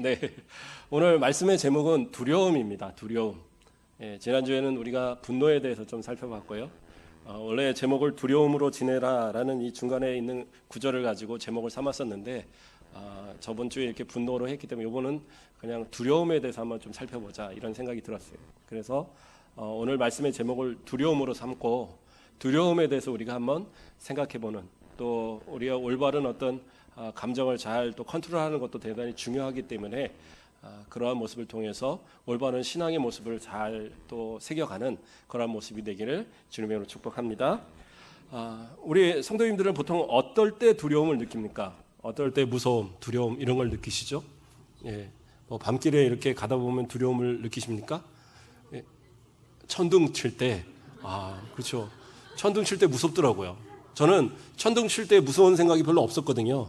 네, 오늘 말씀의 제목은 두려움입니다. 두려움. 지난주에는 우리가 분노에 대해서 좀 살펴봤고요. 원래 제목을 두려움으로 지내라라는 이 중간에 있는 구절을 가지고 제목을 삼았었는데 저번 주에 이렇게 분노로 했기 때문에 이번은 그냥 두려움에 대해서 한번 좀 살펴보자 이런 생각이 들었어요. 그래서 오늘 말씀의 제목을 두려움으로 삼고 두려움에 대해서 우리가 한번 생각해보는, 또 우리가 올바른 어떤 감정을 잘 또 컨트롤하는 것도 대단히 중요하기 때문에 그러한 모습을 통해서 올바른 신앙의 모습을 잘 또 새겨가는 그러한 모습이 되기를 주님의 이름으로 축복합니다. 우리 성도님들은 보통 어떨 때 두려움을 느낍니까? 어떨 때 무서움, 두려움 이런 걸 느끼시죠? 예, 뭐 밤길에 이렇게 가다 보면 두려움을 느끼십니까? 예, 천둥 칠 때, 그렇죠. 천둥 칠 때 무섭더라고요. 저는 천둥 칠 때 무서운 생각이 별로 없었거든요.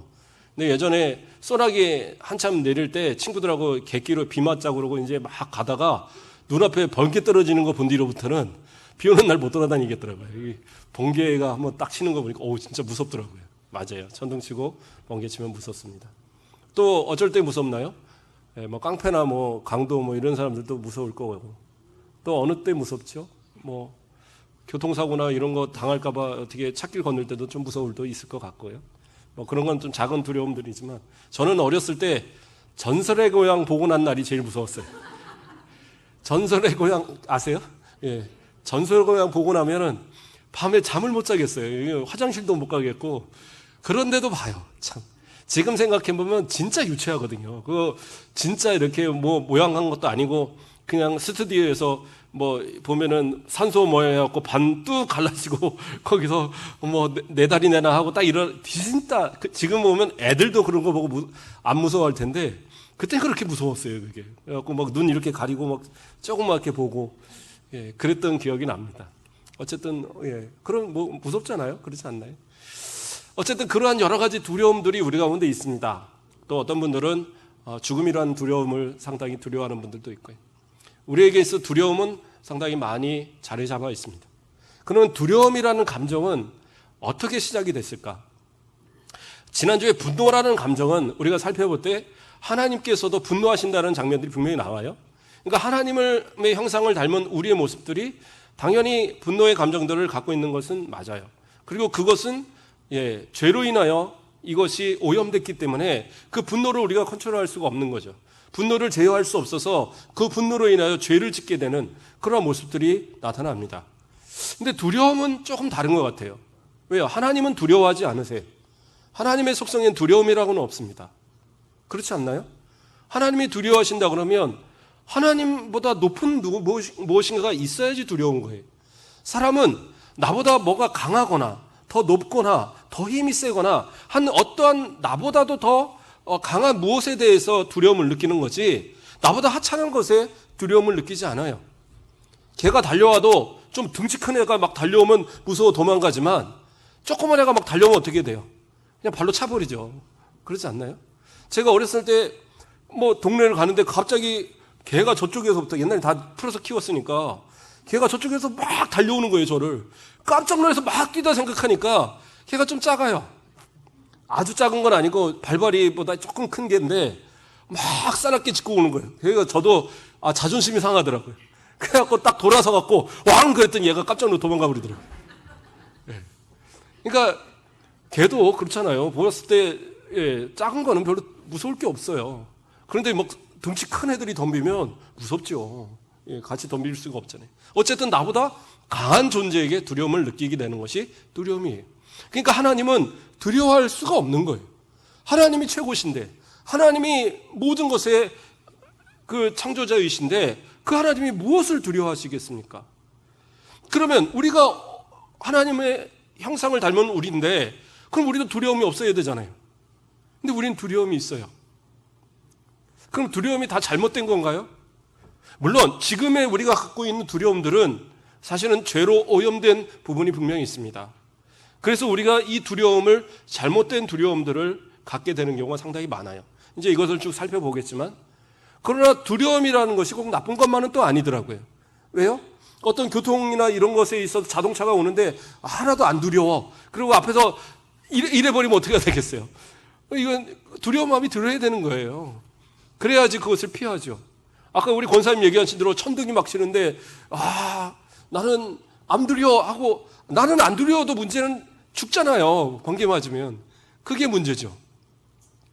근데 예전에 소나기 한참 내릴 때 친구들하고 객기로 비 맞자 그러고 이제 막 가다가 눈앞에 번개 떨어지는 거 본 뒤로부터는 비 오는 날 못 돌아다니겠더라고요. 이 번개가 한번 딱 치는 거 보니까 진짜 무섭더라고요. 맞아요. 천둥 치고 번개 치면 무섭습니다. 또 어쩔 때 무섭나요? 뭐 깡패나 뭐 강도 뭐 이런 사람들도 무서울 거고. 또 어느 때 무섭죠? 뭐 교통사고나 이런 거 당할까 봐 어떻게 찻길 건널 때도 좀 무서울 때 있을 것 같고요. 뭐 그런 건 좀 작은 두려움들이지만 저는 어렸을 때 전설의 고향 보고 난 날이 제일 무서웠어요. 전설의 고향 아세요? 예. 전설의 고향 보고 나면은 밤에 잠을 못 자겠어요. 화장실도 못 가겠고. 그런데도 봐요. 참. 지금 생각해보면 진짜 유치하거든요. 그거 진짜 이렇게 뭐 모양한 것도 아니고 그냥 스튜디오에서 뭐 보면은 산소 모여갖고 반 뚝 갈라지고 거기서 뭐 네 다리 내나 하고 딱 이런 진짜 지금 보면 애들도 그런 거 보고 안 무서워할 텐데 그때 그렇게 무서웠어요. 그게 그래갖고 막 눈 이렇게 가리고 막 조그맣게 보고 그랬던 기억이 납니다. 어쨌든 그런 뭐 무섭잖아요. 그렇지 않나요? 어쨌든 그러한 여러 가지 두려움들이 우리 가운데 있습니다. 또 어떤 분들은 죽음이라는 두려움을 상당히 두려워하는 분들도 있고요. 우리에게 있어 두려움은 상당히 많이 자리 잡아 있습니다. 그러면 두려움이라는 감정은 어떻게 시작이 됐을까? 지난주에 분노라는 감정은 우리가 살펴볼 때 하나님께서도 분노하신다는 장면들이 분명히 나와요. 그러니까 하나님의 형상을 닮은 우리의 모습들이 당연히 분노의 감정들을 갖고 있는 것은 맞아요. 그리고 그것은 죄로 인하여 이것이 오염됐기 때문에 그 분노를 우리가 컨트롤할 수가 없는 거죠. 분노를 제어할 수 없어서 그 분노로 인하여 죄를 짓게 되는 그런 모습들이 나타납니다. 근데 두려움은 조금 다른 것 같아요. 왜요? 하나님은 두려워하지 않으세요. 하나님의 속성엔 두려움이라고는 없습니다. 그렇지 않나요? 하나님이 두려워하신다 그러면 하나님보다 높은 무엇인가가 있어야지 두려운 거예요. 사람은 나보다 뭐가 강하거나 더 높거나 더 힘이 세거나 한 어떠한 나보다도 더 강한 무엇에 대해서 두려움을 느끼는 거지 나보다 하찮은 것에 두려움을 느끼지 않아요. 개가 달려와도 좀 등치 큰 애가 막 달려오면 무서워 도망가지만 조그만 애가 막 달려오면 어떻게 돼요? 그냥 발로 차버리죠. 그렇지 않나요? 제가 어렸을 때 뭐 동네를 가는데 갑자기 개가 저쪽에서부터 옛날에 다 풀어서 키웠으니까 개가 저쪽에서 막 달려오는 거예요. 저를 깜짝 놀라서 막 뛰다 생각하니까 개가 좀 작아요. 아주 작은 건 아니고 발바리보다 조금 큰 개인데 막 싸납게 짚고 오는 거예요. 그러니까 저도 자존심이 상하더라고요. 그래갖고 딱 돌아서 갖고 왕 그랬더니 얘가 깜짝 놀라 도망가 버리더라고요. 그러니까 개도 그렇잖아요. 보았을 때 작은 거는 별로 무서울 게 없어요. 그런데 막 등치 큰 애들이 덤비면 무섭죠. 같이 덤빌 수가 없잖아요. 어쨌든 나보다 강한 존재에게 두려움을 느끼게 되는 것이 두려움이에요. 그러니까 하나님은 두려워할 수가 없는 거예요. 하나님이 최고신데, 하나님이 모든 것의 그 창조자이신데 그 하나님이 무엇을 두려워하시겠습니까? 그러면 우리가 하나님의 형상을 닮은 우리인데 그럼 우리도 두려움이 없어야 되잖아요. 근데 우리는 두려움이 있어요. 그럼 두려움이 다 잘못된 건가요? 물론 지금의 우리가 갖고 있는 두려움들은 사실은 죄로 오염된 부분이 분명히 있습니다. 그래서 우리가 이 두려움을 잘못된 두려움들을 갖게 되는 경우가 상당히 많아요. 이제 이것을 쭉 살펴보겠지만 그러나 두려움이라는 것이 꼭 나쁜 것만은 또 아니더라고요. 왜요? 어떤 교통이나 이런 것에 있어서 자동차가 오는데 하나도 안 두려워. 그리고 앞에서 이래버리면 어떻게 되겠어요? 이건 두려운 마음이 들어야 되는 거예요. 그래야지 그것을 피하죠. 아까 우리 권사님 얘기하신 대로 천둥이 막 치는데 나는 안 두려워 하고, 나는 안 두려워도 문제는 죽잖아요. 번개 맞으면. 그게 문제죠.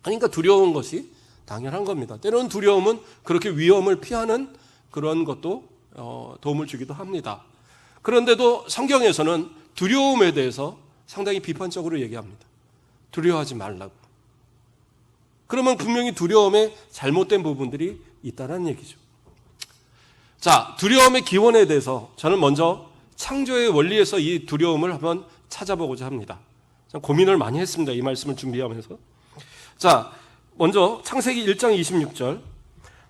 그러니까 두려운 것이 당연한 겁니다. 때로는 두려움은 그렇게 위험을 피하는 그런 것도 도움을 주기도 합니다. 그런데도 성경에서는 두려움에 대해서 상당히 비판적으로 얘기합니다. 두려워하지 말라고. 그러면 분명히 두려움에 잘못된 부분들이 있다는 얘기죠. 자, 두려움의 기원에 대해서 저는 먼저 창조의 원리에서 이 두려움을 한번 찾아보고자 합니다. 고민을 많이 했습니다. 이 말씀을 준비하면서. 자, 먼저 창세기 1장 26절.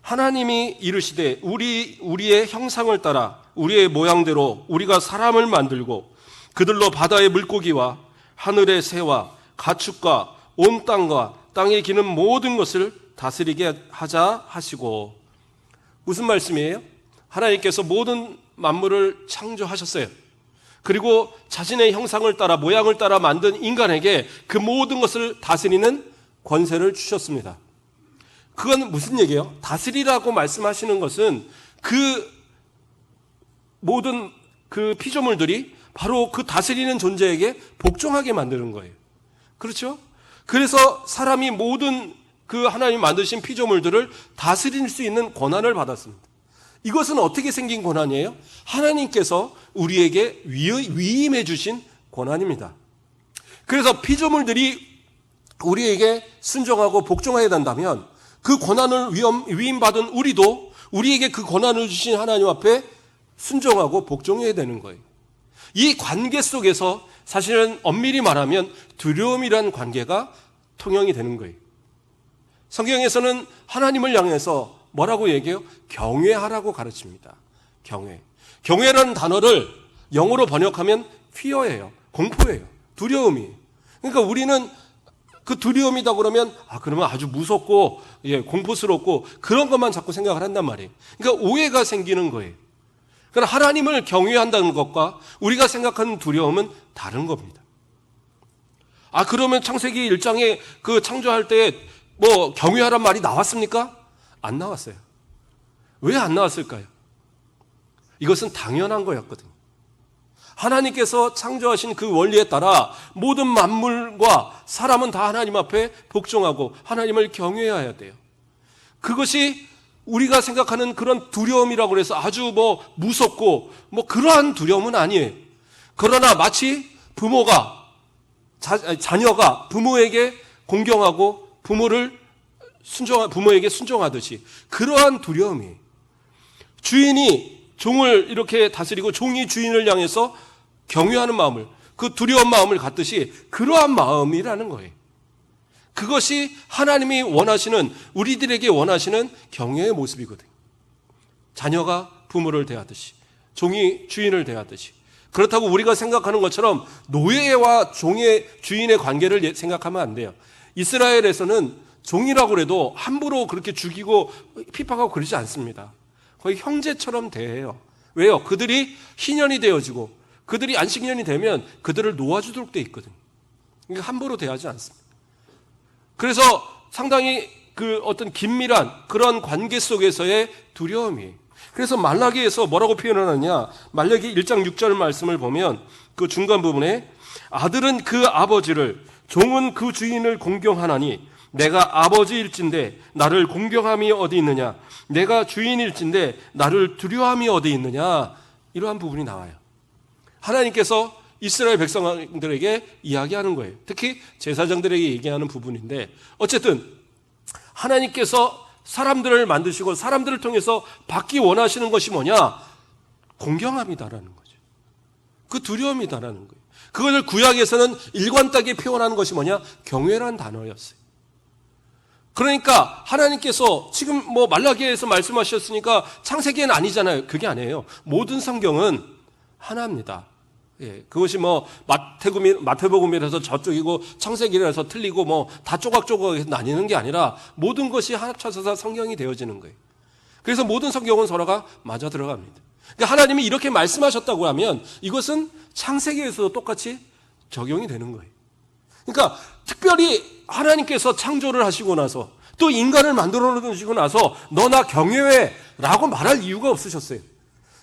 하나님이 이르시되 우리의 형상을 따라 우리의 모양대로 우리가 사람을 만들고 그들로 바다의 물고기와 하늘의 새와 가축과 온 땅과 땅에 기는 모든 것을 다스리게 하자 하시고. 무슨 말씀이에요? 하나님께서 모든 만물을 창조하셨어요. 그리고 자신의 형상을 따라 모양을 따라 만든 인간에게 그 모든 것을 다스리는 권세를 주셨습니다. 그건 무슨 얘기예요? 다스리라고 말씀하시는 것은 그 모든 그 피조물들이 바로 그 다스리는 존재에게 복종하게 만드는 거예요. 그렇죠? 그래서 사람이 모든 그 하나님 만드신 피조물들을 다스릴 수 있는 권한을 받았습니다. 이것은 어떻게 생긴 권한이에요? 하나님께서 우리에게 위임해 주신 권한입니다. 그래서 피조물들이 우리에게 순종하고 복종해야 된다면 그 권한을 위임받은 우리도 우리에게 그 권한을 주신 하나님 앞에 순종하고 복종해야 되는 거예요. 이 관계 속에서 사실은 엄밀히 말하면 두려움이란 관계가 통용이 되는 거예요. 성경에서는 하나님을 향해서 뭐라고 얘기해요? 경외하라고 가르칩니다. 경외라는 단어를 영어로 번역하면 fear예요. 공포예요. 두려움이. 그러니까 우리는 그 두려움이다 그러면 그러면 아주 무섭고 공포스럽고 그런 것만 자꾸 생각을 한단 말이에요. 그러니까 오해가 생기는 거예요. 그러나 하나님을 경외한다는 것과 우리가 생각하는 두려움은 다른 겁니다. 그러면 창세기 1장에 그 창조할 때 뭐 경외하란 말이 나왔습니까? 안 나왔어요. 왜 안 나왔을까요? 이것은 당연한 거였거든요. 하나님께서 창조하신 그 원리에 따라 모든 만물과 사람은 다 하나님 앞에 복종하고 하나님을 경외해야 돼요. 그것이 우리가 생각하는 그런 두려움이라고 해서 아주 무섭고 그러한 두려움은 아니에요. 그러나 마치 자녀가 부모에게 공경하고 부모에게 순종하듯이 그러한 두려움이, 주인이 종을 이렇게 다스리고 종이 주인을 향해서 경외하는 마음을, 그 두려운 마음을 갖듯이 그러한 마음이라는 거예요. 그것이 하나님이 원하시는, 우리들에게 원하시는 경외의 모습이거든요. 자녀가 부모를 대하듯이, 종이 주인을 대하듯이. 그렇다고 우리가 생각하는 것처럼 노예와 주인의 관계를 생각하면 안 돼요. 이스라엘에서는 종이라고 해도 함부로 그렇게 죽이고 핍박하고 그러지 않습니다. 거의 형제처럼 대해요. 왜요? 그들이 희년이 되어지고 그들이 안식년이 되면 그들을 놓아주도록 돼 있거든요. 그러니까 함부로 대하지 않습니다. 그래서 상당히 그 어떤 긴밀한 그런 관계 속에서의 두려움이. 그래서 말라기에서 뭐라고 표현을 하느냐? 말라기 1장 6절 말씀을 보면 그 중간 부분에 아들은 그 아버지를, 종은 그 주인을 공경하나니 내가 아버지일진데 나를 공경함이 어디 있느냐? 내가 주인일진데 나를 두려움이 어디 있느냐? 이러한 부분이 나와요. 하나님께서 이스라엘 백성들에게 이야기하는 거예요. 특히 제사장들에게 얘기하는 부분인데, 어쨌든 하나님께서 사람들을 만드시고 사람들을 통해서 받기 원하시는 것이 뭐냐? 공경함이다라는 거죠. 그 두려움이다라는 거예요. 그것을 구약에서는 일관되게 표현하는 것이 뭐냐? 경외라는 단어였어요. 그러니까 하나님께서 지금 말라기에서 말씀하셨으니까 창세기에는 아니잖아요. 그게 아니에요. 모든 성경은 하나입니다. 그것이 마태복음이라서 저쪽이고 창세기라서 틀리고 다 조각조각해서 나뉘는 게 아니라 모든 것이 합쳐서 성경이 되어지는 거예요. 그래서 모든 성경은 서로가 맞아 들어갑니다. 그러니까 하나님이 이렇게 말씀하셨다고 하면 이것은 창세기에서도 똑같이 적용이 되는 거예요. 그러니까 특별히 하나님께서 창조를 하시고 나서, 또 인간을 만들어 놓으시고 나서 너나 경외해 라고 말할 이유가 없으셨어요.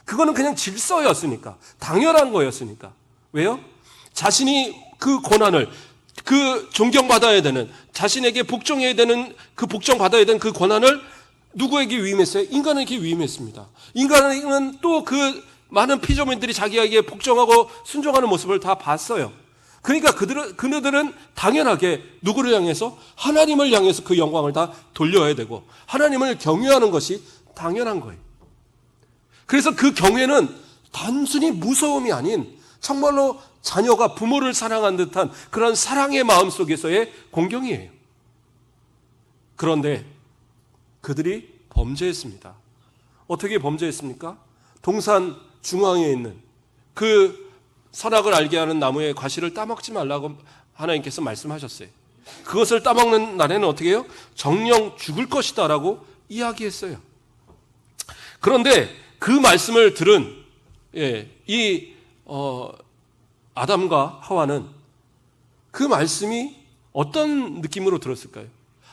그거는 그냥 질서였으니까, 당연한 거였으니까. 왜요? 자신이 그 고난을, 그 존경받아야 되는, 자신에게 복종해야 되는, 그 복종받아야 되는 그 고난을 누구에게 위임했어요? 인간에게 위임했습니다. 인간은 또 그 많은 피조물들이 자기에게 복종하고 순종하는 모습을 다 봤어요. 그러니까 그들은 당연하게 누구를 향해서? 하나님을 향해서 그 영광을 다 돌려야 되고 하나님을 경외하는 것이 당연한 거예요. 그래서 그 경외는 단순히 무서움이 아닌 정말로 자녀가 부모를 사랑한 듯한 그런 사랑의 마음 속에서의 공경이에요. 그런데 그들이 범죄했습니다. 어떻게 범죄했습니까? 동산 중앙에 있는 그 선악을 알게 하는 나무의 과실을 따먹지 말라고 하나님께서 말씀하셨어요. 그것을 따먹는 날에는 어떻게 해요? 정령 죽을 것이다 라고 이야기했어요. 그런데 그 말씀을 들은 아담과 하와는 그 말씀이 어떤 느낌으로 들었을까요?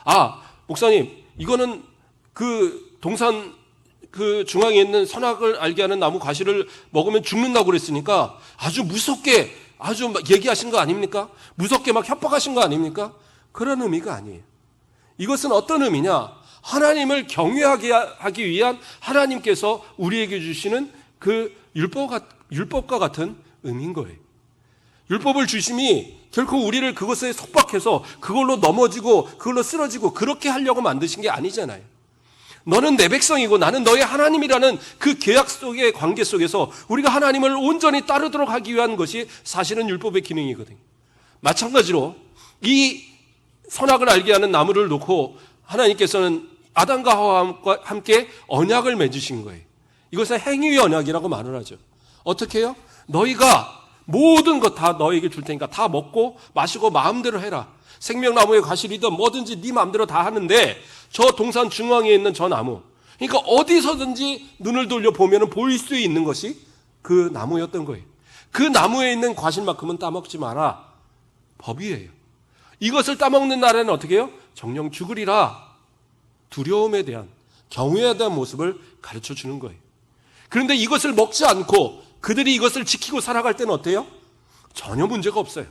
아, 목사님, 이거는 그 동산 그 중앙에 있는 선악을 알게 하는 나무 과실을 먹으면 죽는다고 그랬으니까 아주 무섭게 아주 막 얘기하신 거 아닙니까? 무섭게 막 협박하신 거 아닙니까? 그런 의미가 아니에요. 이것은 어떤 의미냐? 하나님을 경외하기 위한 하나님께서 우리에게 주시는 그 율법과 같은 의미인 거예요. 율법을 주심이 결코 우리를 그것에 속박해서 그걸로 넘어지고 그걸로 쓰러지고 그렇게 하려고 만드신 게 아니잖아요. 너는 내 백성이고 나는 너의 하나님이라는 그 계약 속의 관계 속에서 우리가 하나님을 온전히 따르도록 하기 위한 것이 사실은 율법의 기능이거든요. 마찬가지로 이 선악을 알게 하는 나무를 놓고 하나님께서는 아담과 하와와 함께 언약을 맺으신 거예요. 이것은 행위의 언약이라고 말을 하죠. 어떻게 해요? 너희가 모든 것 다 너에게 줄 테니까 다 먹고 마시고 마음대로 해라. 생명나무의 과실이든 뭐든지 네 마음대로 다 하는데 저 동산 중앙에 있는 저 나무, 그러니까 어디서든지 눈을 돌려 보면 보일 수 있는 것이 그 나무였던 거예요. 그 나무에 있는 과실만큼은 따먹지 마라. 법이에요. 이것을 따먹는 날에는 어떻게 해요? 정령 죽으리라. 두려움에 대한, 경외에 대한 모습을 가르쳐 주는 거예요. 그런데 이것을 먹지 않고 그들이 이것을 지키고 살아갈 때는 어때요? 전혀 문제가 없어요.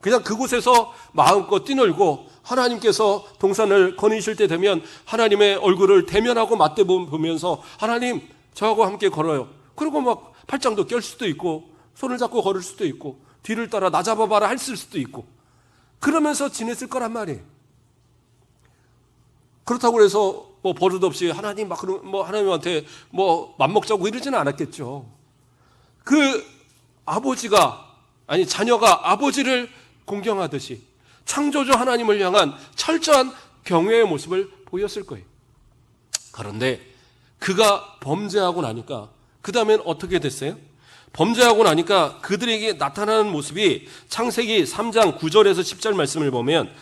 그냥 그곳에서 마음껏 뛰놀고 하나님께서 동산을 거니실 때 되면 하나님의 얼굴을 대면하고 맞대 보면서 하나님 저하고 함께 걸어요. 그리고 막 팔짱도 낄 수도 있고 손을 잡고 걸을 수도 있고 뒤를 따라 나 잡아봐라 했을 수도 있고 그러면서 지냈을 거란 말이에요. 그렇다고 해서 뭐 버릇없이 하나님 막 뭐 하나님한테 뭐 맘먹자고 이러지는 않았겠죠. 그 자녀가 아버지를 공경하듯이 창조주 하나님을 향한 철저한 경외의 모습을 보였을 거예요. 그런데 그가 범죄하고 나니까 그 다음엔 어떻게 됐어요? 범죄하고 나니까 그들에게 나타나는 모습이 창세기 3장 9절에서 10절 말씀을 보면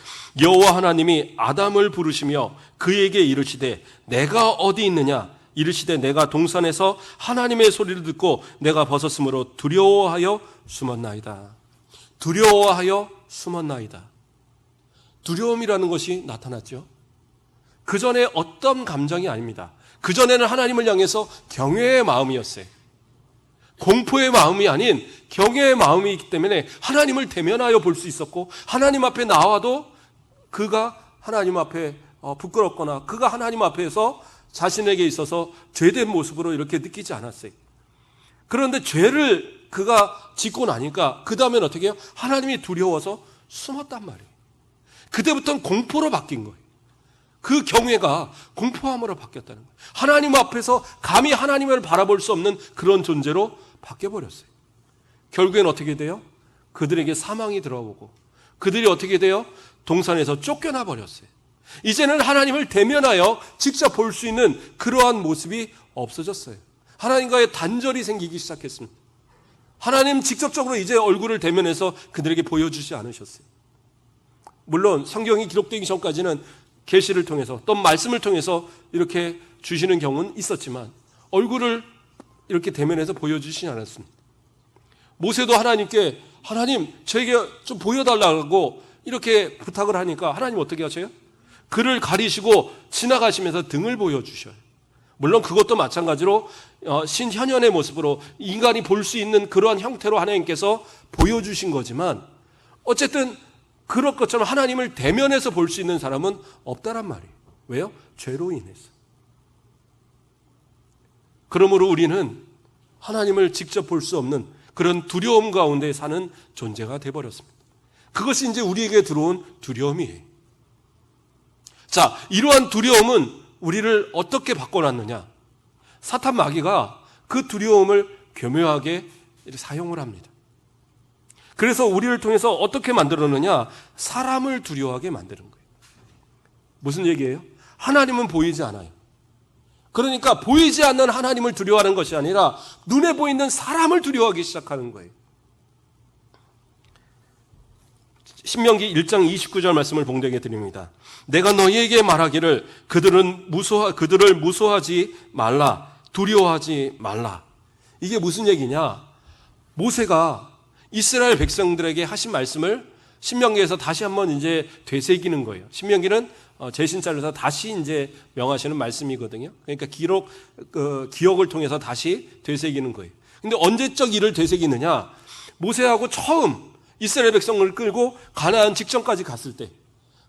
여호와 하나님이 아담을 부르시며 그에게 이르시되 내가 어디 있느냐 이르시되 내가 동산에서 하나님의 소리를 듣고 내가 벗었으므로 두려워하여 숨었나이다. 두려워하여 숨었나이다. 두려움이라는 것이 나타났죠. 그 전에 어떤 감정이 아닙니다. 그 전에는 하나님을 향해서 경외의 마음이었어요. 공포의 마음이 아닌 경외의 마음이기 때문에 하나님을 대면하여 볼 수 있었고 하나님 앞에 나와도 그가 하나님 앞에 부끄럽거나 그가 하나님 앞에서 자신에게 있어서 죄된 모습으로 이렇게 느끼지 않았어요. 그런데 죄를 그가 짓고 나니까 그 다음엔 어떻게 해요? 하나님이 두려워서 숨었단 말이에요. 그때부터는 공포로 바뀐 거예요. 그 경외가 공포함으로 바뀌었다는 거예요. 하나님 앞에서 감히 하나님을 바라볼 수 없는 그런 존재로 바뀌어버렸어요. 결국엔 어떻게 돼요? 그들에게 사망이 들어오고 그들이 어떻게 돼요? 동산에서 쫓겨나 버렸어요. 이제는 하나님을 대면하여 직접 볼 수 있는 그러한 모습이 없어졌어요. 하나님과의 단절이 생기기 시작했습니다. 하나님 직접적으로 이제 얼굴을 대면해서 그들에게 보여주지 않으셨어요. 물론 성경이 기록되기 전까지는 계시를 통해서 또 말씀을 통해서 이렇게 주시는 경우는 있었지만 얼굴을 이렇게 대면해서 보여주시지 않았습니다. 모세도 하나님께 하나님 저에게 좀 보여달라고 이렇게 부탁을 하니까 하나님 어떻게 하세요? 그를 가리시고 지나가시면서 등을 보여주셔요. 물론 그것도 마찬가지로 신현현의 모습으로 인간이 볼 수 있는 그러한 형태로 하나님께서 보여주신 거지만 어쨌든 그럴 것처럼 하나님을 대면해서 볼 수 있는 사람은 없다란 말이에요. 왜요? 죄로 인해서. 그러므로 우리는 하나님을 직접 볼 수 없는 그런 두려움 가운데 사는 존재가 되어버렸습니다. 그것이 이제 우리에게 들어온 두려움이에요. 자, 이러한 두려움은 우리를 어떻게 바꿔놨느냐? 사탄 마귀가 그 두려움을 교묘하게 사용을 합니다. 그래서 우리를 통해서 어떻게 만들었느냐? 사람을 두려워하게 만드는 거예요. 무슨 얘기예요? 하나님은 보이지 않아요. 그러니까 보이지 않는 하나님을 두려워하는 것이 아니라 눈에 보이는 사람을 두려워하기 시작하는 거예요. 신명기 1장 29절 말씀을 봉독해 드립니다. 내가 너희에게 말하기를 그들을 무소하지 말라, 두려워하지 말라. 이게 무슨 얘기냐? 모세가 이스라엘 백성들에게 하신 말씀을 신명기에서 다시 한번 이제 되새기는 거예요. 신명기는 제신자로서 다시 이제 명하시는 말씀이거든요. 그러니까 기억을 통해서 다시 되새기는 거예요. 근데 언제적 일을 되새기느냐? 모세하고 처음 이스라엘 백성을 끌고 가나안 직전까지 갔을 때,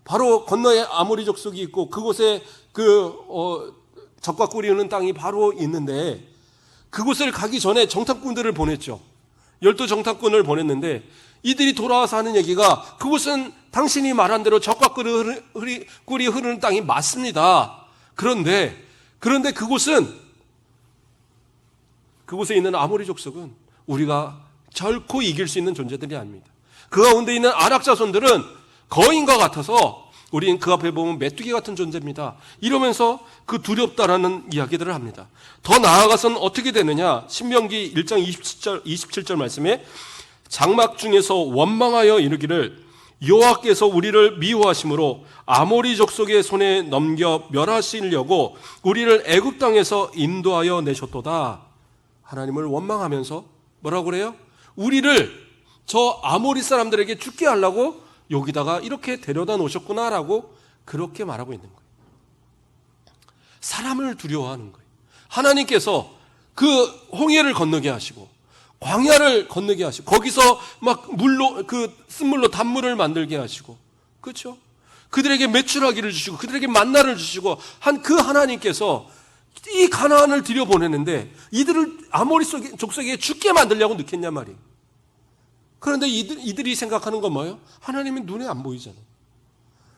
바로 건너에 아모리 족속이 있고 그곳에 적과 꿀이 흐르는 땅이 바로 있는데, 그곳을 가기 전에 정탐꾼들을 보냈죠. 12정탐꾼을 보냈는데 이들이 돌아와서 하는 얘기가, 그곳은 당신이 말한 대로 적과 꿀이 흐르는 땅이 맞습니다. 그런데 그곳에 있는 아모리 족속은 우리가 결코 이길 수 있는 존재들이 아닙니다. 그 가운데 있는 아낙 자손들은 거인과 같아서 우리는 그 앞에 보면 메뚜기 같은 존재입니다. 이러면서 그 두렵다라는 이야기들을 합니다. 더 나아가서는 어떻게 되느냐? 신명기 1장 27절 말씀에 장막 중에서 원망하여 이르기를 여호와께서 우리를 미워하심으로 아모리 족속의 손에 넘겨 멸하시려고 우리를 애굽 땅에서 인도하여 내셨도다. 하나님을 원망하면서 뭐라고 그래요? 우리를 저 아모리 사람들에게 죽게 하려고 여기다가 이렇게 데려다 놓으셨구나라고 그렇게 말하고 있는 거예요. 사람을 두려워하는 거예요. 하나님께서 그 홍해를 건너게 하시고 광야를 건너게 하시고 거기서 막 쓴물로 단물을 만들게 하시고, 그렇죠? 그들에게 메추라기를 주시고 그들에게 만나를 주시고 한 그 하나님께서 이 가나안을 들여보내는데 이들을 아모리 족속에게 죽게 만들려고 넣겠냐 말이에요. 그런데 이들이 생각하는 건 뭐예요? 하나님이 눈에 안 보이잖아요.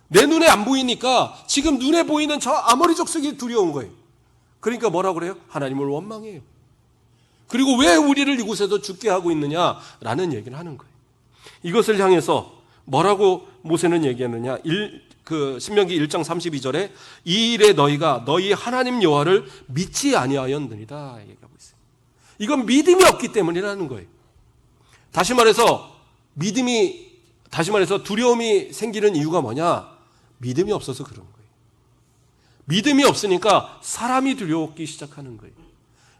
내 눈에 안 보이니까 지금 눈에 보이는 저 아모리 족속이 두려운 거예요. 그러니까 뭐라고 그래요? 하나님을 원망해요. 그리고 왜 우리를 이곳에서 죽게 하고 있느냐라는 얘기를 하는 거예요. 이것을 향해서 뭐라고 모세는 얘기하느냐? 신명기 1장 32절에 이 일에 너희가 너희 하나님 여호와를 믿지 아니하였느니라 얘기하고 있어요. 이건 믿음이 없기 때문이라는 거예요. 다시 말해서 두려움이 생기는 이유가 뭐냐? 믿음이 없어서 그런 거예요. 믿음이 없으니까 사람이 두려웠기 시작하는 거예요.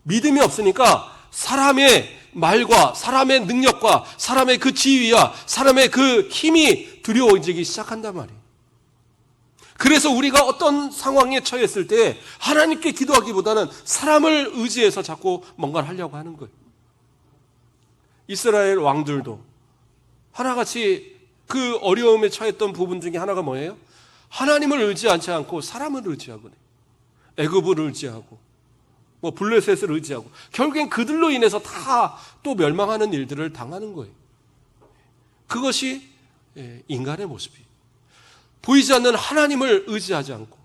믿음이 없으니까 사람의 말과 사람의 능력과 사람의 그 지위와 사람의 그 힘이 두려워지기 시작한단 말이에요. 그래서 우리가 어떤 상황에 처했을 때 하나님께 기도하기보다는 사람을 의지해서 자꾸 뭔가를 하려고 하는 거예요. 이스라엘 왕들도 하나같이 그 어려움에 처했던 부분 중에 하나가 뭐예요? 하나님을 의지하지 않고 사람을 의지하고 애굽을 의지하고 블레셋을 의지하고 결국엔 그들로 인해서 다 또 멸망하는 일들을 당하는 거예요. 그것이 인간의 모습이에요. 보이지 않는 하나님을 의지하지 않고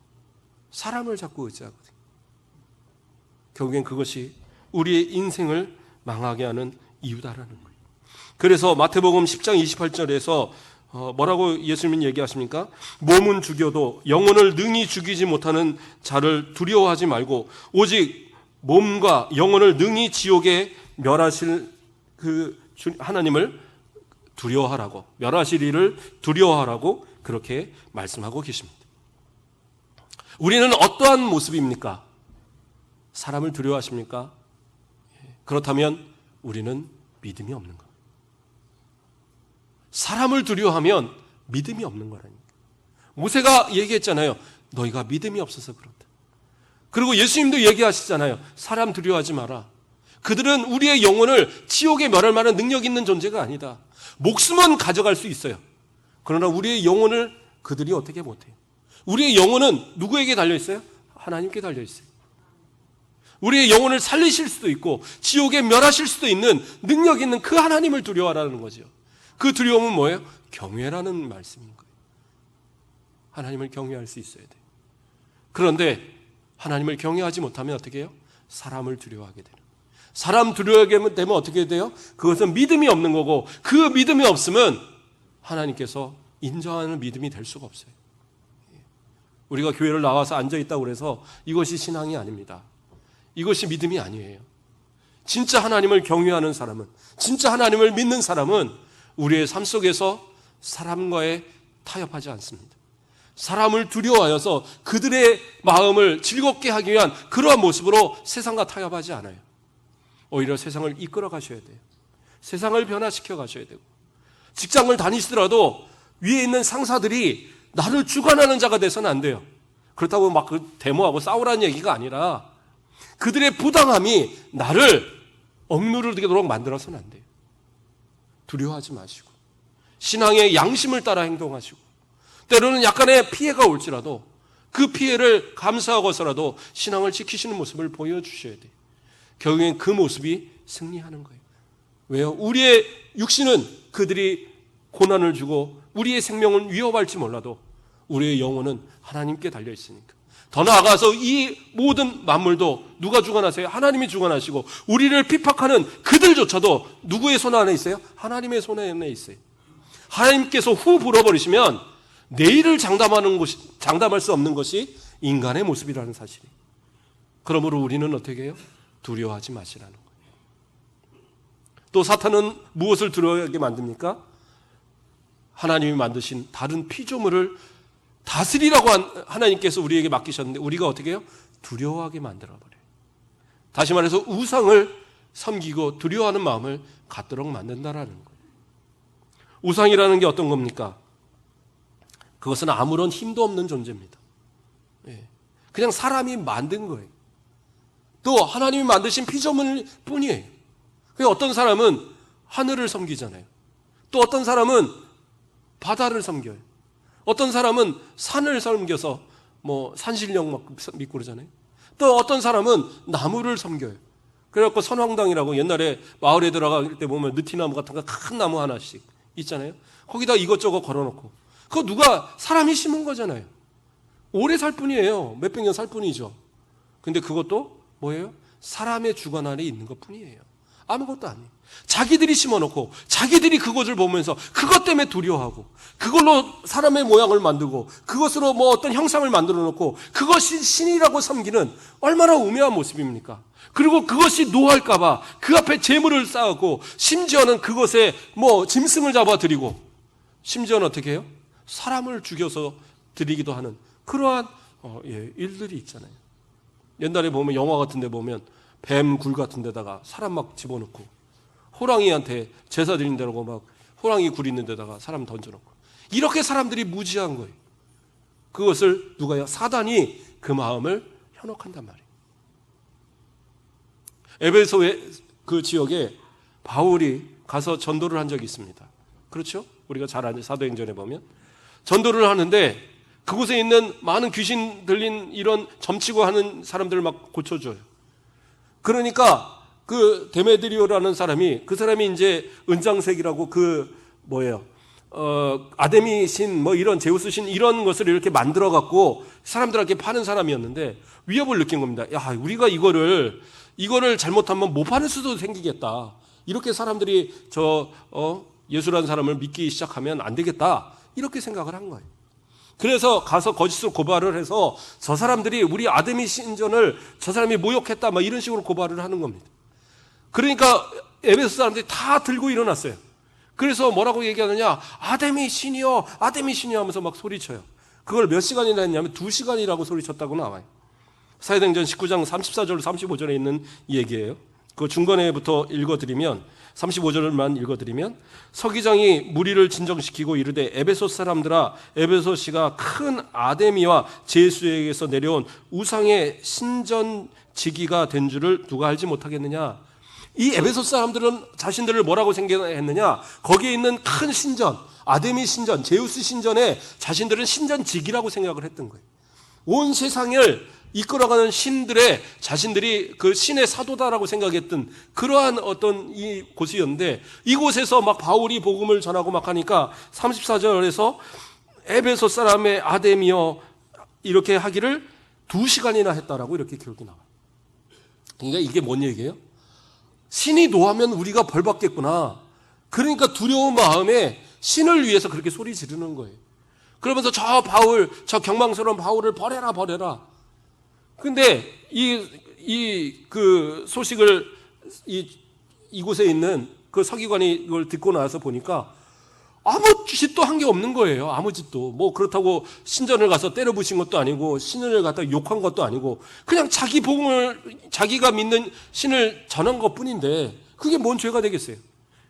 사람을 자꾸 의지하거든요. 결국엔 그것이 우리의 인생을 망하게 하는 이유다라는 거예요. 그래서 마태복음 10장 28절에서 뭐라고 예수님은 얘기하십니까? 몸은 죽여도 영혼을 능히 죽이지 못하는 자를 두려워하지 말고 오직 몸과 영혼을 능히 지옥에 멸하실 그 하나님을 두려워하라고, 멸하실 이를 두려워하라고 그렇게 말씀하고 계십니다. 우리는 어떠한 모습입니까? 사람을 두려워하십니까? 그렇다면 우리는 믿음이 없는 겁니다. 사람을 두려워하면 믿음이 없는 거라니까. 모세가 얘기했잖아요. 너희가 믿음이 없어서 그렇다. 그리고 예수님도 얘기하시잖아요. 사람 두려워하지 마라. 그들은 우리의 영혼을 지옥에 멸할 만한 능력 있는 존재가 아니다. 목숨은 가져갈 수 있어요. 그러나 우리의 영혼을 그들이 어떻게 못해요. 우리의 영혼은 누구에게 달려있어요? 하나님께 달려있어요. 우리의 영혼을 살리실 수도 있고 지옥에 멸하실 수도 있는 능력 있는 그 하나님을 두려워하라는 거죠. 그 두려움은 뭐예요? 경외라는 말씀인 거예요. 하나님을 경외할 수 있어야 돼요. 그런데 하나님을 경외하지 못하면 어떻게 해요? 사람을 두려워하게 돼요. 사람 두려워하게 되면 어떻게 돼요? 그것은 믿음이 없는 거고 그 믿음이 없으면 하나님께서 인정하는 믿음이 될 수가 없어요. 우리가 교회를 나와서 앉아있다고 해서 이것이 신앙이 아닙니다. 이것이 믿음이 아니에요. 진짜 하나님을 경외하는 사람은, 진짜 하나님을 믿는 사람은 우리의 삶 속에서 사람과의 타협하지 않습니다. 사람을 두려워하여서 그들의 마음을 즐겁게 하기 위한 그러한 모습으로 세상과 타협하지 않아요. 오히려 세상을 이끌어 가셔야 돼요. 세상을 변화시켜 가셔야 되고, 직장을 다니시더라도 위에 있는 상사들이 나를 주관하는 자가 돼서는 안 돼요. 그렇다고 막 데모하고 싸우라는 얘기가 아니라 그들의 부당함이 나를 억누르도록 만들어서는 안 돼요. 두려워하지 마시고 신앙의 양심을 따라 행동하시고 때로는 약간의 피해가 올지라도 그 피해를 감수하고서라도 신앙을 지키시는 모습을 보여주셔야 돼요. 결국엔 그 모습이 승리하는 거예요. 왜요? 우리의 육신은 그들이 고난을 주고 우리의 생명을 위협할지 몰라도 우리의 영혼은 하나님께 달려있으니까. 더 나아가서 이 모든 만물도 누가 주관하세요? 하나님이 주관하시고 우리를 핍박하는 그들조차도 누구의 손 안에 있어요? 하나님의 손 안에 있어요. 하나님께서 후 불어버리시면 내일을 장담할 수 없는 것이 인간의 모습이라는 사실이에요. 그러므로 우리는 어떻게 해요? 두려워하지 마시라는 거예요. 또 사탄은 무엇을 두려워하게 만듭니까? 하나님이 만드신 다른 피조물을 다스리라고 하나님께서 우리에게 맡기셨는데 우리가 어떻게 해요? 두려워하게 만들어버려요. 다시 말해서 우상을 섬기고 두려워하는 마음을 갖도록 만든다라는 거예요. 우상이라는 게 어떤 겁니까? 그것은 아무런 힘도 없는 존재입니다. 그냥 사람이 만든 거예요. 또 하나님이 만드신 피조물 뿐이에요. 어떤 사람은 하늘을 섬기잖아요. 또 어떤 사람은 바다를 섬겨요. 어떤 사람은 산을 섬겨서 산신령 막 믿고 그러잖아요. 또 어떤 사람은 나무를 섬겨요. 그래갖고 선왕당이라고 옛날에 마을에 들어갈 때 보면 느티나무 같은 거 큰 나무 하나씩 있잖아요. 거기다 이것저것 걸어놓고 그거 누가 사람이 심은 거잖아요. 오래 살 뿐이에요. 몇백 년 살 뿐이죠. 근데 그것도 뭐예요? 사람의 주관 안에 있는 것 뿐이에요. 아무것도 아니에요. 자기들이 심어놓고 자기들이 그것을 보면서 그것 때문에 두려워하고 그걸로 사람의 모양을 만들고 그것으로 어떤 형상을 만들어 놓고 그것이 신이라고 섬기는 얼마나 우매한 모습입니까? 그리고 그것이 노할까봐 그 앞에 재물을 쌓고 심지어는 그것에 짐승을 잡아드리고 심지어는 어떻게 해요? 사람을 죽여서 드리기도 하는 그러한 일들이 있잖아요. 옛날에 보면 영화 같은 데 보면 뱀 굴 같은 데다가 사람 막 집어넣고 호랑이한테 제사 드린다고 막 호랑이 굴 있는 데다가 사람 던져놓고 이렇게 사람들이 무지한 거예요. 그것을 누가요? 사단이 그 마음을 현혹한단 말이에요. 에베소의 그 지역에 바울이 가서 전도를 한 적이 있습니다. 그렇죠? 우리가 잘 아는 사도행전에 보면 전도를 하는데 그곳에 있는 많은 귀신 들린 이런 점치고 하는 사람들을 막 고쳐줘요. 그러니까 그 데메드리오라는 사람이 그 사람이 이제 은장색이라고 아데미 신 이런 제우스 신 이런 것을 이렇게 만들어 갖고 사람들에게 파는 사람이었는데 위협을 느낀 겁니다. 야, 우리가 이거를 잘못하면 못 파는 수도 생기겠다. 이렇게 사람들이 예수라는 사람을 믿기 시작하면 안 되겠다. 이렇게 생각을 한 거예요. 그래서 가서 거짓으로 고발을 해서 저 사람들이 우리 아데미 신전을 저 사람이 모욕했다 이런 식으로 고발을 하는 겁니다. 그러니까 에베소 사람들이 다 들고 일어났어요. 그래서 뭐라고 얘기하느냐? 아데미 신이요 하면서 막 소리쳐요. 그걸 몇 시간이나 했냐면 2시간이라고 소리쳤다고 나와요. 사도행전 19장 34절 35절에 있는 얘기예요. 그 중간에부터 읽어드리면 35절만 읽어드리면 서기장이 무리를 진정시키고 이르되 에베소 사람들아 에베소시가 큰 아데미와 제수에게서 내려온 우상의 신전지기가 된 줄을 누가 알지 못하겠느냐. 이 에베소 사람들은 자신들을 뭐라고 생각했느냐, 거기에 있는 큰 신전, 아데미 신전, 제우스 신전에 자신들은 신전지기라고 생각을 했던 거예요. 온 세상을 이끌어가는 신들의 자신들이 그 신의 사도다라고 생각했던 그러한 어떤 이 곳이었는데, 이곳에서 막 바울이 복음을 전하고 막 하니까 34절에서 에베소 사람의 아데미여 이렇게 하기를 2시간이나 했다라고 이렇게 기록이 나와요. 그러니까 이게 뭔 얘기예요? 신이 노하면 우리가 벌 받겠구나. 그러니까 두려운 마음에 신을 위해서 그렇게 소리 지르는 거예요. 그러면서 저 바울, 저 경망스러운 바울을 버려라, 버려라. 근데 그 소식을 이곳에 있는 그 서기관이 이걸 듣고 나서 보니까 아무 짓도 한 게 없는 거예요. 아무 짓도. 뭐 그렇다고 신전을 가서 때려 부신 것도 아니고 신을 갖다 욕한 것도 아니고 그냥 자기 복음을 자기가 믿는 신을 전한 것뿐인데 그게 뭔 죄가 되겠어요.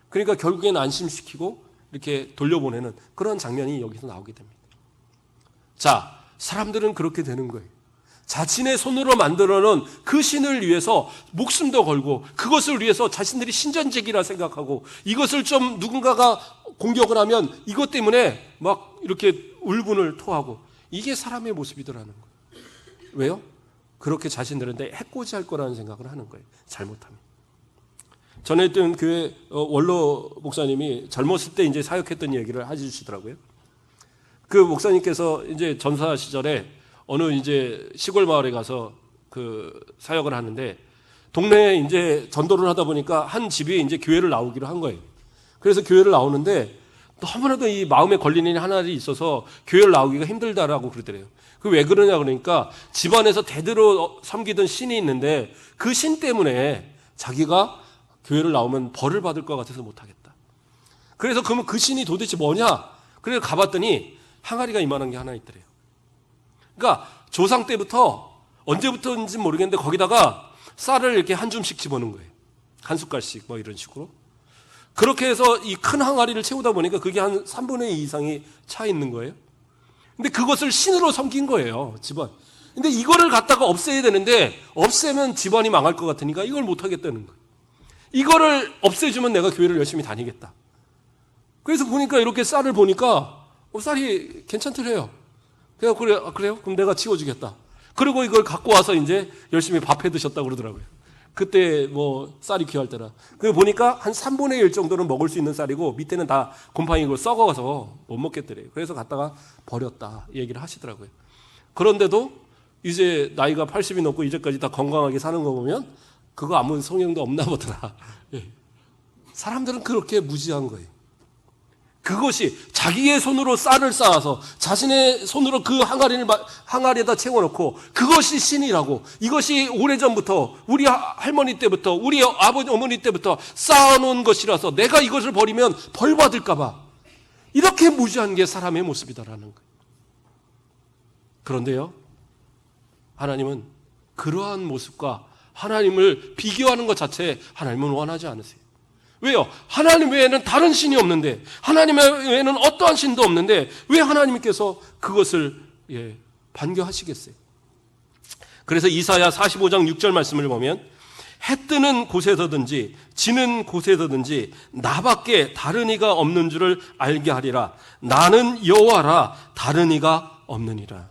그러니까 결국엔 안심시키고 이렇게 돌려보내는 그런 장면이 여기서 나오게 됩니다. 자, 사람들은 그렇게 되는 거예요. 자신의 손으로 만들어놓은 그 신을 위해서 목숨도 걸고 그것을 위해서 자신들이 신전지기라 생각하고 이것을 좀 누군가가 공격을 하면 이것 때문에 막 이렇게 울분을 토하고 이게 사람의 모습이더라는 거예요. 왜요? 그렇게 자신들은 내 해코지 할 거라는 생각을 하는 거예요. 잘못하면. 전에 있던 교회 원로 목사님이 젊었을 때 이제 사역했던 얘기를 해주시더라고요. 그 목사님께서 이제 전사 시절에 어느 이제 시골 마을에 가서 그 사역을 하는데 동네에 이제 전도를 하다 보니까 한 집이 이제 교회를 나오기로 한 거예요. 그래서 교회를 나오는데 너무나도 이 마음에 걸리는 하나들이 있어서 교회를 나오기가 힘들다라고 그러더래요. 그 왜 그러냐 그러니까 집안에서 대대로 섬기던 신이 있는데 그 신 때문에 자기가 교회를 나오면 벌을 받을 것 같아서 못하겠다. 그래서 그러면 그 신이 도대체 뭐냐? 그래서 가봤더니 항아리가 이만한 게 하나 있더래요. 그러니까 조상 때부터 언제부터인지 모르겠는데 거기다가 쌀을 이렇게 한 줌씩 집어넣은 거예요. 한 숟갈씩 뭐 이런 식으로. 그렇게 해서 이 큰 항아리를 채우다 보니까 그게 한 3분의 2 이상이 차 있는 거예요. 근데 그것을 신으로 섬긴 거예요, 집안. 근데 이거를 갖다가 없애야 되는데 없애면 집안이 망할 것 같으니까 이걸 못 하겠다는 거예요. 이거를 없애주면 내가 교회를 열심히 다니겠다. 그래서 보니까 이렇게 쌀을 보니까 쌀이 괜찮더래요. 그래요? 그럼 내가 치워주겠다. 그리고 이걸 갖고 와서 이제 열심히 밥해 드셨다고 그러더라고요. 그때 뭐 쌀이 귀할 때라. 그 보니까 한 3분의 1 정도는 먹을 수 있는 쌀이고 밑에는 다 곰팡이고 썩어서 못 먹겠더래요. 그래서 갖다가 버렸다 얘기를 하시더라고요. 그런데도 이제 나이가 80이 넘고 이제까지 다 건강하게 사는 거 보면 그거 아무 성용도 없나 보더라. 예. 사람들은 그렇게 무지한 거예요. 그것이 자기의 손으로 쌀을 쌓아서 자신의 손으로 그 항아리에다 채워놓고 그것이 신이라고, 이것이 오래전부터 우리 할머니 때부터 우리 아버지 어머니 때부터 쌓아놓은 것이라서 내가 이것을 버리면 벌 받을까 봐 이렇게 무지한 게 사람의 모습이다라는 거예요. 그런데요, 하나님은 그러한 모습과 하나님을 비교하는 것 자체에 하나님은 원하지 않으세요. 왜요? 하나님 외에는 다른 신이 없는데, 하나님 외에는 어떠한 신도 없는데 왜 하나님께서 그것을 반겨하시겠어요? 그래서 이사야 45장 6절 말씀을 보면 해 뜨는 곳에서든지 지는 곳에서든지 나밖에 다른 이가 없는 줄을 알게 하리라. 나는 여호와라, 다른 이가 없느니라.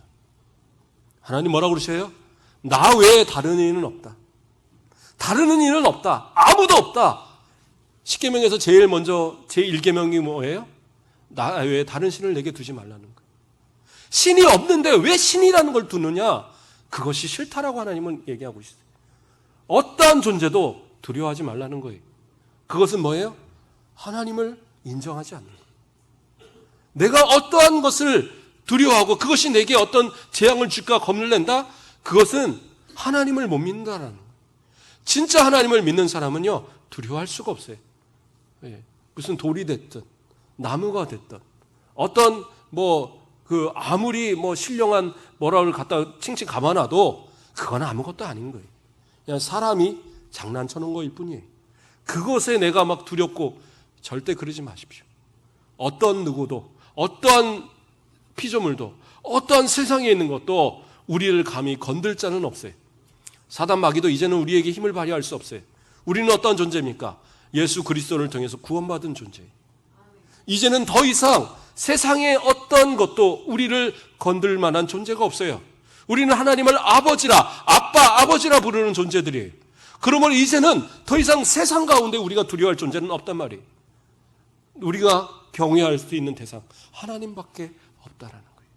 하나님 뭐라고 그러셔요? 나 외에 다른 이는 없다. 다른 이는 없다. 아무도 없다. 십계명에서 제일 먼저 제1계명이 뭐예요? 나 외에 다른 신을 내게 두지 말라는 거예요. 신이 없는데 왜 신이라는 걸 두느냐? 그것이 싫다라고 하나님은 얘기하고 있어요. 어떠한 존재도 두려워하지 말라는 거예요. 그것은 뭐예요? 하나님을 인정하지 않는 거예요. 내가 어떠한 것을 두려워하고 그것이 내게 어떤 재앙을 줄까 겁을 낸다? 그것은 하나님을 못 믿는다라는 거예요. 진짜 하나님을 믿는 사람은요, 두려워할 수가 없어요. 무슨 돌이 됐든 나무가 됐든 어떤 아무리 신령한 뭐라를 갖다 칭칭 감아놔도 그건 아무것도 아닌 거예요. 그냥 사람이 장난쳐놓은 거일 뿐이에요. 그것에 내가 막 두렵고 절대 그러지 마십시오. 어떤 누구도, 어떠한 피조물도, 어떠한 세상에 있는 것도 우리를 감히 건들 자는 없어요. 사단 마귀도 이제는 우리에게 힘을 발휘할 수 없어요. 우리는 어떤 존재입니까? 예수 그리스도를 통해서 구원받은 존재예요. 이제는 더 이상 세상의 어떤 것도 우리를 건들 만한 존재가 없어요. 우리는 하나님을 아버지라, 아빠, 아버지라 부르는 존재들이에요. 그러면 이제는 더 이상 세상 가운데 우리가 두려워할 존재는 없단 말이에요. 우리가 경외할 수 있는 대상, 하나님밖에 없다라는 거예요.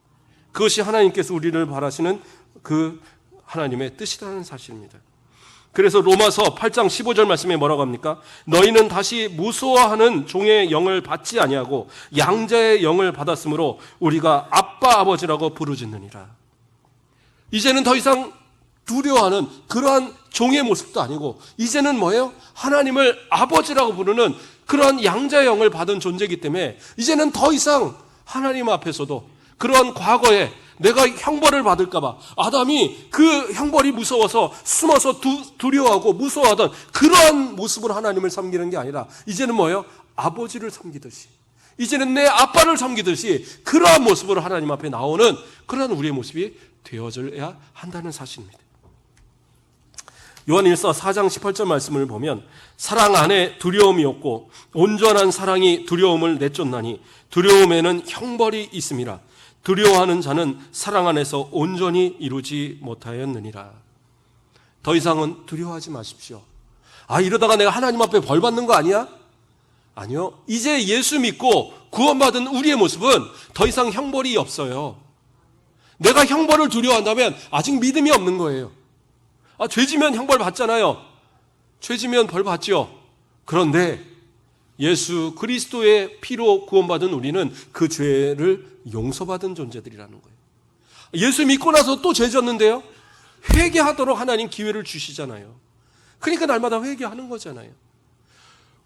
그것이 하나님께서 우리를 바라시는 그 하나님의 뜻이라는 사실입니다. 그래서 로마서 8장 15절 말씀에 뭐라고 합니까? 너희는 다시 무서워하는 종의 영을 받지 아니하고 양자의 영을 받았으므로 우리가 아빠 아버지라고 부르짖느니라. 이제는 더 이상 두려워하는 그러한 종의 모습도 아니고 이제는 뭐예요? 하나님을 아버지라고 부르는 그러한 양자의 영을 받은 존재이기 때문에 이제는 더 이상 하나님 앞에서도 그러한 과거에 내가 형벌을 받을까 봐 아담이 그 형벌이 무서워서 숨어서 두려워하고 무서워하던 그러한 모습으로 하나님을 섬기는 게 아니라 이제는 뭐예요? 아버지를 섬기듯이 이제는 내 아빠를 섬기듯이 그러한 모습으로 하나님 앞에 나오는 그러한 우리의 모습이 되어져야 한다는 사실입니다. 요한일서 4장 18절 말씀을 보면 사랑 안에 두려움이 없고 온전한 사랑이 두려움을 내쫓나니 두려움에는 형벌이 있음이라. 두려워하는 자는 사랑 안에서 온전히 이루지 못하였느니라. 더 이상은 두려워하지 마십시오. 이러다가 내가 하나님 앞에 벌 받는 거 아니야? 아니요. 이제 예수 믿고 구원받은 우리의 모습은 더 이상 형벌이 없어요. 내가 형벌을 두려워한다면 아직 믿음이 없는 거예요. 죄지면 형벌 받잖아요. 죄지면 벌 받죠. 그런데 예수 그리스도의 피로 구원받은 우리는 그 죄를 용서받은 존재들이라는 거예요. 예수 믿고 나서 또 죄 졌는데요. 회개하도록 하나님 기회를 주시잖아요. 그러니까 날마다 회개하는 거잖아요.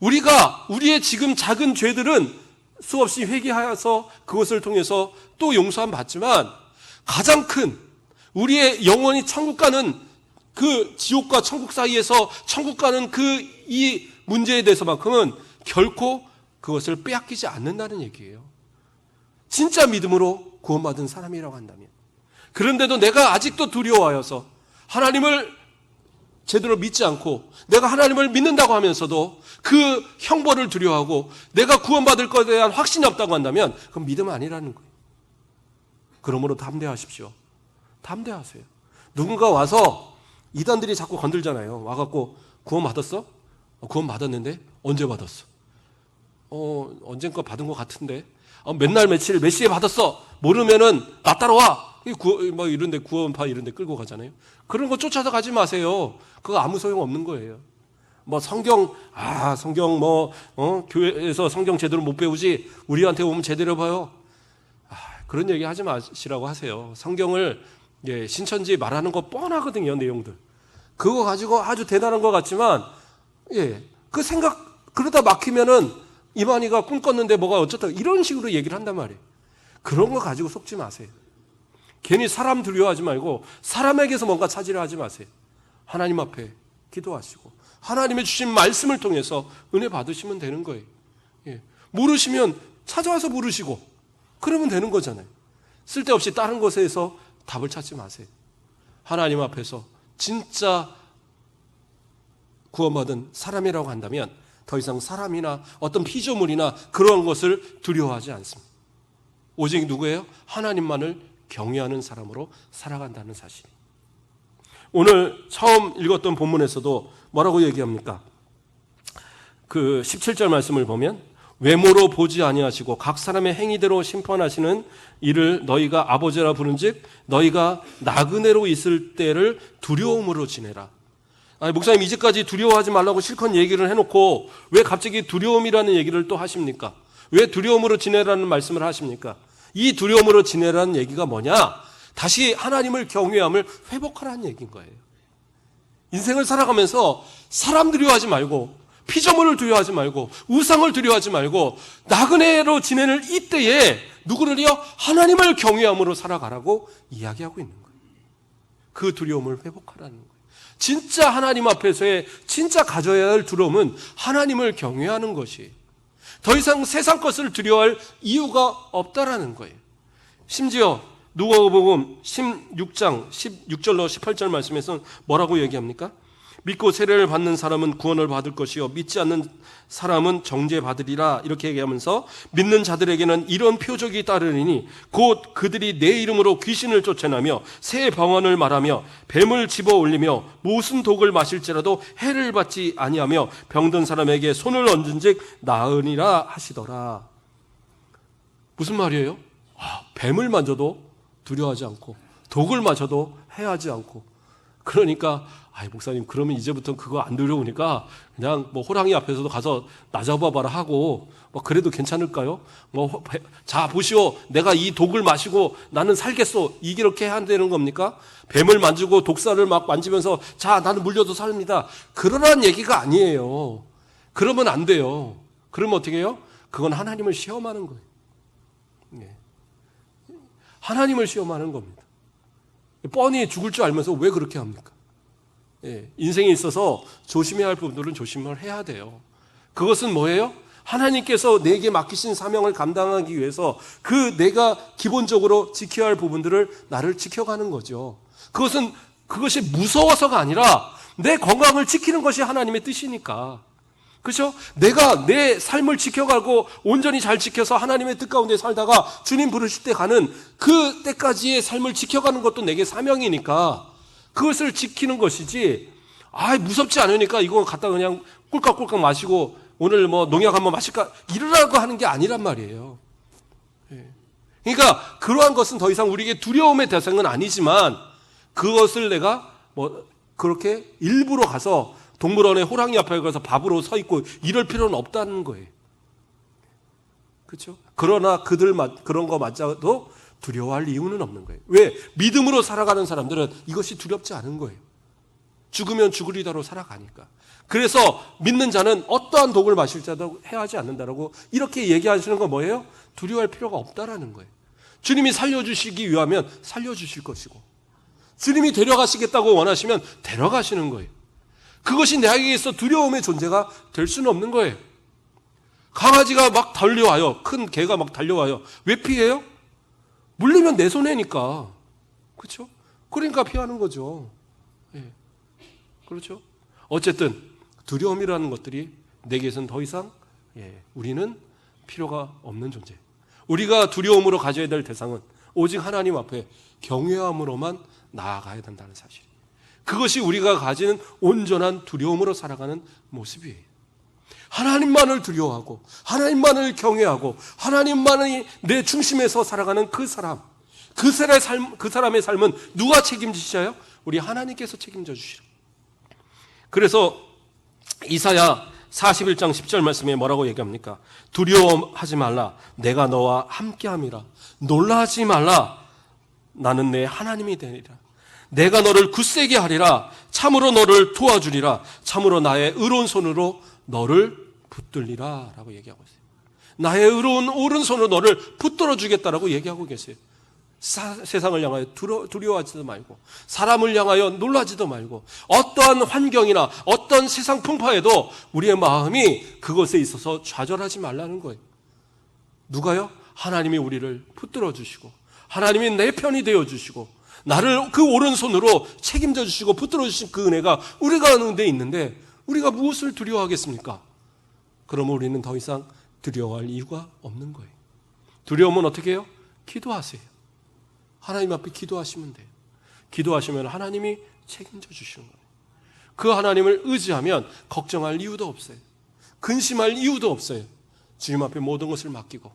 우리가 우리의 지금 작은 죄들은 수없이 회개하여서 그것을 통해서 또 용서함 받지만 가장 큰 우리의 영원히 천국 가는 그 지옥과 천국 사이에서 천국 가는 그 이 문제에 대해서만큼은 결코 그것을 빼앗기지 않는다는 얘기예요. 진짜 믿음으로 구원받은 사람이라고 한다면. 그런데도 내가 아직도 두려워하여서 하나님을 제대로 믿지 않고 내가 하나님을 믿는다고 하면서도 그 형벌을 두려워하고 내가 구원받을 것에 대한 확신이 없다고 한다면 그건 믿음 아니라는 거예요. 그러므로 담대하십시오. 담대하세요. 누군가 와서 이단들이 자꾸 건들잖아요. 와갖고 구원 받았어? 구원 받았는데? 언제 받았어? 언젠가 받은 것 같은데? 맨날 며칠 몇 시에 받았어? 모르면은 나 따라와! 뭐 이런데 구원파 이런데 끌고 가잖아요. 그런 거 쫓아서 가지 마세요. 그거 아무 소용 없는 거예요. 뭐 성경 교회에서 성경 제대로 못 배우지 우리한테 오면 제대로 봐요. 그런 얘기 하지 마시라고 하세요. 성경을 신천지 말하는 거 뻔하거든요, 내용들. 그거 가지고 아주 대단한 것 같지만, 그 생각, 그러다 막히면은 이만희가 꿈 꿨는데 뭐가 어쩌다 이런 식으로 얘기를 한단 말이에요. 그런 거 가지고 속지 마세요. 괜히 사람 두려워하지 말고 사람에게서 뭔가 차지를 하지 마세요. 하나님 앞에 기도하시고 하나님의 주신 말씀을 통해서 은혜 받으시면 되는 거예요. 모르시면 찾아와서 물으시고 그러면 되는 거잖아요. 쓸데없이 다른 곳에서 답을 찾지 마세요. 하나님 앞에서 진짜 구원받은 사람이라고 한다면 더 이상 사람이나 어떤 피조물이나 그런 것을 두려워하지 않습니다. 오직 누구예요? 하나님만을 경외하는 사람으로 살아간다는 사실. 오늘 처음 읽었던 본문에서도 뭐라고 얘기합니까? 그 17절 말씀을 보면 외모로 보지 아니하시고 각 사람의 행위대로 심판하시는 이를 너희가 아버지라 부른즉 너희가 나그네로 있을 때를 두려움으로 지내라. 목사님 이제까지 두려워하지 말라고 실컷 얘기를 해놓고 왜 갑자기 두려움이라는 얘기를 또 하십니까? 왜 두려움으로 지내라는 말씀을 하십니까? 이 두려움으로 지내라는 얘기가 뭐냐? 다시 하나님을 경외함을 회복하라는 얘기인 거예요. 인생을 살아가면서 사람 두려워하지 말고 피조물을 두려워하지 말고 우상을 두려워하지 말고 나그네로 지내는 이때에 누구를요? 하나님을 경외함으로 살아가라고 이야기하고 있는 거예요. 그 두려움을 회복하라는 거예요. 진짜 하나님 앞에서의 진짜 가져야 할 두려움은 하나님을 경외하는 것이, 더 이상 세상 것을 두려워할 이유가 없다라는 거예요. 심지어 누가복음 16장 16절로 18절 말씀에서 뭐라고 얘기합니까? 믿고 세례를 받는 사람은 구원을 받을 것이요 믿지 않는 사람은 정죄받으리라, 이렇게 얘기하면서 믿는 자들에게는 이런 표적이 따르리니 곧 그들이 내 이름으로 귀신을 쫓아내며 새 방언을 말하며 뱀을 집어 올리며 무슨 독을 마실지라도 해를 받지 아니하며 병든 사람에게 손을 얹은즉 나으니라 하시더라. 무슨 말이에요? 뱀을 만져도 두려워하지 않고 독을 마셔도 해하지 않고, 그러니까 목사님 그러면 이제부터 그거 안 두려우니까 그냥 뭐 호랑이 앞에서도 가서 나 잡아봐라 하고 그래도 괜찮을까요? 자 보시오, 내가 이 독을 마시고 나는 살겠소, 이렇게 한다는 겁니까? 뱀을 만지고 독사를 막 만지면서 자 나는 물려도 삽니다, 그러라는 얘기가 아니에요. 그러면 안 돼요. 그러면 어떻게 해요? 그건 하나님을 시험하는 거예요. 하나님을 시험하는 겁니다. 뻔히 죽을 줄 알면서 왜 그렇게 합니까? 인생에 있어서 조심해야 할 부분들은 조심을 해야 돼요. 그것은 뭐예요? 하나님께서 내게 맡기신 사명을 감당하기 위해서 그 내가 기본적으로 지켜야 할 부분들을 나를 지켜가는 거죠. 그것이 무서워서가 아니라 내 건강을 지키는 것이 하나님의 뜻이니까. 그렇죠? 내가 내 삶을 지켜가고 온전히 잘 지켜서 하나님의 뜻 가운데 살다가 주님 부르실 때 가는 그 때까지의 삶을 지켜가는 것도 내게 사명이니까 그것을 지키는 것이지, 무섭지 않으니까 이거 갖다 그냥 꿀꺽꿀꺽 마시고 오늘 뭐 농약 한번 마실까 이러라고 하는 게 아니란 말이에요. 그러니까 그러한 것은 더 이상 우리에게 두려움의 대상은 아니지만 그것을 내가 뭐 그렇게 일부러 가서 동물원에 호랑이 앞에 가서 밥으로 서 있고 이럴 필요는 없다는 거예요. 그렇죠? 그러나 그런 거 맞아도 두려워할 이유는 없는 거예요. 왜? 믿음으로 살아가는 사람들은 이것이 두렵지 않은 거예요. 죽으면 죽으리다로 살아가니까. 그래서 믿는 자는 어떠한 독을 마실지라도 해하지 않는다라고 이렇게 얘기하시는 건 뭐예요? 두려워할 필요가 없다라는 거예요. 주님이 살려주시기 위하면 살려주실 것이고, 주님이 데려가시겠다고 원하시면 데려가시는 거예요. 그것이 내게 있어 두려움의 존재가 될 수는 없는 거예요. 강아지가 막 달려와요. 큰 개가 막 달려와요. 왜 피해요? 물리면 내 손해니까. 그렇죠? 그러니까 피하는 거죠. 그렇죠? 어쨌든 두려움이라는 것들이 내게서는 더 이상 우리는 필요가 없는 존재. 우리가 두려움으로 가져야 될 대상은 오직 하나님 앞에 경외함으로만 나아가야 된다는 사실. 그것이 우리가 가지는 온전한 두려움으로 살아가는 모습이에요. 하나님만을 두려워하고 하나님만을 경외하고 하나님만이 내 중심에서 살아가는 그 사람, 그 사람의 삶은 누가 책임지셔요? 우리 하나님께서 책임져 주시라. 그래서 이사야 41장 10절 말씀에 뭐라고 얘기합니까? 두려워하지 말라, 내가 너와 함께함이라. 놀라지 말라, 나는 내 하나님이 되리라. 내가 너를 굳세게 하리라. 참으로 너를 도와주리라. 참으로 나의 의로운 손으로 너를 붙들리라 라고 얘기하고 있어요. 나의 의로운 오른손으로 너를 붙들어 주겠다라고 얘기하고 계세요. 세상을 향하여 두려워하지도 말고, 사람을 향하여 놀라지도 말고, 어떠한 환경이나 어떤 세상 풍파에도 우리의 마음이 그것에 있어서 좌절하지 말라는 거예요. 누가요? 하나님이 우리를 붙들어 주시고 하나님이 내 편이 되어 주시고 나를 그 오른손으로 책임져 주시고 붙들어 주신 그 은혜가 우리가 아는 데 있는데 우리가 무엇을 두려워하겠습니까? 그러면 우리는 더 이상 두려워할 이유가 없는 거예요. 두려움은 어떻게 해요? 기도하세요. 하나님 앞에 기도하시면 돼요. 기도하시면 하나님이 책임져 주시는 거예요. 그 하나님을 의지하면 걱정할 이유도 없어요. 근심할 이유도 없어요. 주님 앞에 모든 것을 맡기고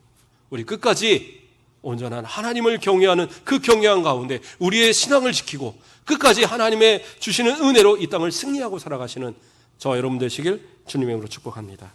우리 끝까지 온전한 하나님을 경외하는 그 경외한 가운데 우리의 신앙을 지키고 끝까지 하나님의 주시는 은혜로 이 땅을 승리하고 살아가시는 저와 여러분 되시길 주님의 이름으로 축복합니다.